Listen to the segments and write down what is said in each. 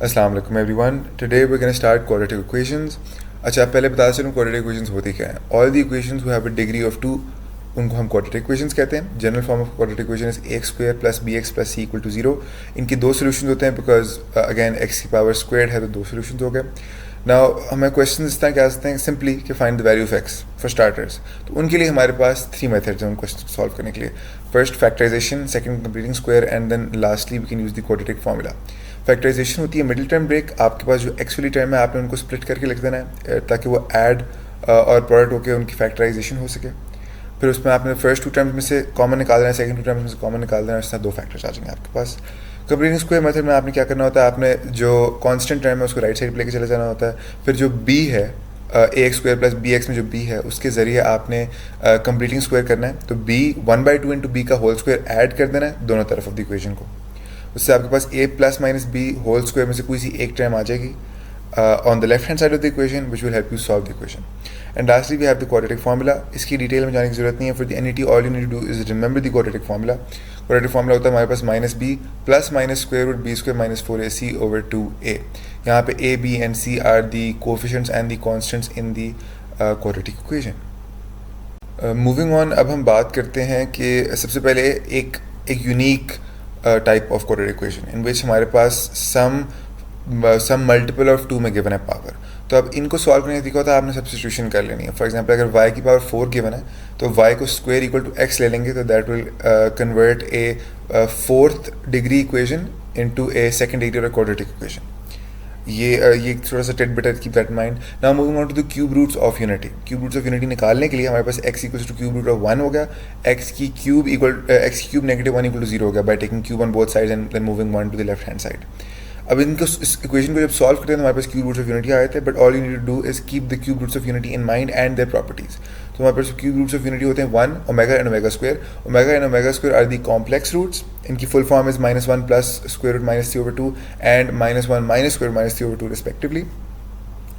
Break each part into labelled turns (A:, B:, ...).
A: अस्सलाम वालेकुम everyone. Today we are gonna start quadratic equations. अच्छा, पहले बता चलूँ क्वाड्रेटिक इक्वेशंस होती क्या है। All the equations who have a degree of 2 उनको हम क्वाड्रेटिक इक्वेशंस कहते हैं। General form of quadratic equation is x square plus b x plus c equal to 0। इनके दो सोल्यूशन होते हैं बिकॉज अगेन एक्स की पावर स्क्वायर्ड है तो दो सोल्यूशन हो गए। नाउ हमें क्वेश्चन इस तरह क्या सकते हैं सिंपली कि find the value of x for starters. तो उनके लिए हमारे पास 3 मेथड्स हैं उन क्वेश्चन को सॉल्व करने के लिए। First factorisation, second completing square and then lastly we can use the quadratic formula. Factorisation होती है मिडिल टर्म ब्रेक। आपके पास जो एक्स वाली टर्म है आपने उनको स्प्लिट करके लिख देना है ताकि वो ऐड और प्रोडक्ट होकर उनकी फैक्टराइजेशन हो सके। फिर उसमें आपने फर्स्ट 2 टर्म्स में से कॉमन निकाल देना है, सेकंड 2 टर्म्स में से कॉमन निकाल देना है, इस तरह 2 फैक्टर्स आ जाएंगे आपके पास। कंप्लीटिंग स्क्वायर मेथड में आपने क्या करना होता है, आपने जो कांस्टेंट टर्म है उसको राइट साइड पर लेके चले जाना होता है। फिर जो बी है a x square plus b x में जो बी है उसके ज़रिए आपने कंप्लीटिंग स्क्वायर करना है। तो बी 1/2 इंटू बी का होल स्क्वायर ऐड कर देना है दोनों तरफ ऑफ द इक्वेशन को। उससे आपके पास a plus minus B whole square में से कोई सी एक टर्म आ जाएगी on the left hand side of the equation which will help you solve the equation. And lastly we have the quadratic formula. इसकी डिटेल में जाने की जरूरत नहीं है। For the NET all you need to do is remember the quadratic formula. Quadratic formula होता है हमारे पास minus B plus minus square root b square minus 4ac over 2a। यहाँ पे a, b and c are the coefficients and the constants in the quadratic equation. Moving on, अब हम बात करते हैं कि सबसे पहले एक unique type of quadratic equation in which हमारे पास सम मल्टीपल ऑफ 2 में गिवन है पावर। तो अब इनको सॉल्व करने का तरीका होता है आपने सब्स्टिट्यूशन कर लेनी है। फॉर एग्जांपल अगर y की पावर 4 गिवन है तो y को स्क्वायर इक्वल टू x ले लेंगे तो that will convert a 4th degree equation into a 2nd degree of quadratic equation. ये थोड़ा सा टेट better keep that mind. Now moving on to the cube roots of unity. Cube roots of unity निकालने के लिए हमारे पास x equals to cube root of 1 हो गया, x की क्यूब नेगेटिव 1 इक्वल टू 0 हो गया by taking cube on both sides and then moving 1 to the left hand side. अब इनको इस इक्वेशन को जब सॉल्व करते हैं तो हमारे पास क्यूब रूट्स ऑफ यूनिटी आए थे, but all you need to do is keep the cube roots of unity in mind and their properties. तो हमारे पास क्यूब रूट्स ऑफ यूनिटी होते हैं 1 omega and omega square. Omega and omega square are the complex roots. इनकी full form is -1 plus square root minus 3 over 2 and -1 minus square minus 3 over 2 respectively.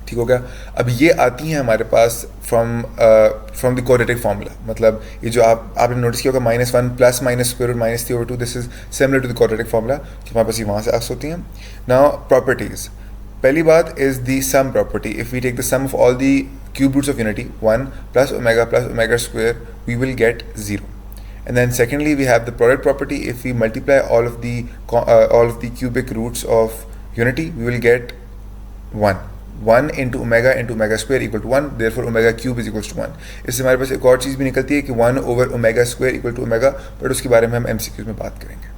A: ठीक हो गया। अब ये आती हैं हमारे पास फ्रॉम द क्वाड्रेटिक फार्मूला। मतलब ये जो आपने नोटिस किया होगा -1 plus minus square root minus 3 over 2, this is similar to the quadratic formula. तो हमारे पास ये वहाँ से अक्स होती हैं। नाउ प्रॉपर्टीज, पहली बात is the sum property. If we take the sum of all the cube roots of unity 1 plus omega square we will get 0। And then secondly we have the product property. If we multiply all of the cubic roots of unity we will get 1 into omega square equal to 1, therefore omega cube is equals to 1। इससे हमारे पास एक और चीज़ भी निकलती है कि 1 over omega square equal to omega, but उसके बारे में हम MCQs में बात करेंगे।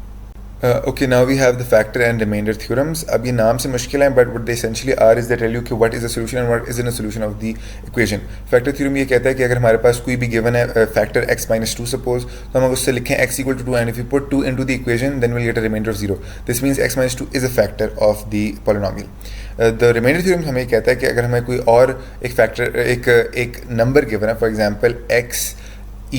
A: Okay, now we have the factor and remainder theorems। अब ये नाम से मुश्किल है but what they essentially are is they tell you कि what is the solution and what isn't a solution of the equation। Factor theorem ये कहता है कि अगर हमारे पास कोई भी given है factor x minus 2 suppose, तो हम उससे लिखें x equal to 2 and if we put 2 into the equation then we'll get a remainder of 0। This means x minus 2 is a factor of the polynomial। The remainder theorem हमें कहता है कि अगर हमें कोई और एक factor एक number given है, for example x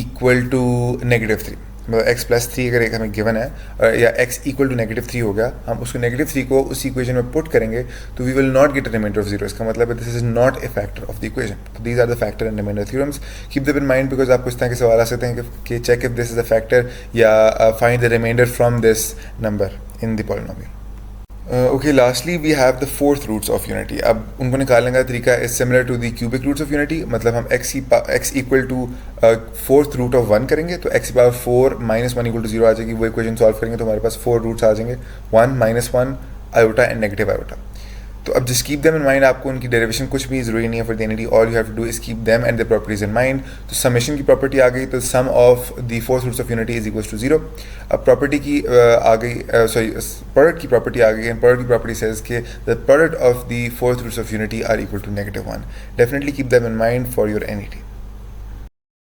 A: equal to -3, मतलब x प्लस 3 अगर एक हमें गिवन है या x इक्वल टू -3 हो गया, हम उसको -3 को उस इक्वेशन में पुट करेंगे तो we will not get a remainder of 0। इसका मतलब है this is not a factor of the equation. तो these are the factor and remainder theorems. Keep them in mind because आपको इस तरह के सवाल आ सकते हैं कि check if this is a factor या find the remainder from this number in the polynomial. Okay, lastly we have the 4th roots of unity। अब उनको निकालने का तरीका is similar to the cubic roots of unity। मतलब हम x equal to 4th root of 1 करेंगे तो x की पावर 4 minus 1 equal to 0 आ जाएगी। वो इक्वेशन सॉल्व करेंगे तो हमारे पास 4 रूट्स आ जाएंगे, 1 -1 आयोटा एंड नेगेटिव आयोटा। तो अब just keep them in mind. आपको उनकी डेरिवेशन कुछ भी ज़रूरी नहीं है for the NET. All you have to do is keep them and the properties in mind. तो समेशन की प्रॉपर्टी आ गई तो sum of the 4th roots of unity is equals to 0। अब प्रॉपर्टी की आ गई प्रोडक्ट की प्रॉपर्टी आ गई एंड प्रोडक्ट की प्रॉपर्टी सेज कि the product of the 4th roots of unity are equal to -1। Definitely keep them in mind for your NET.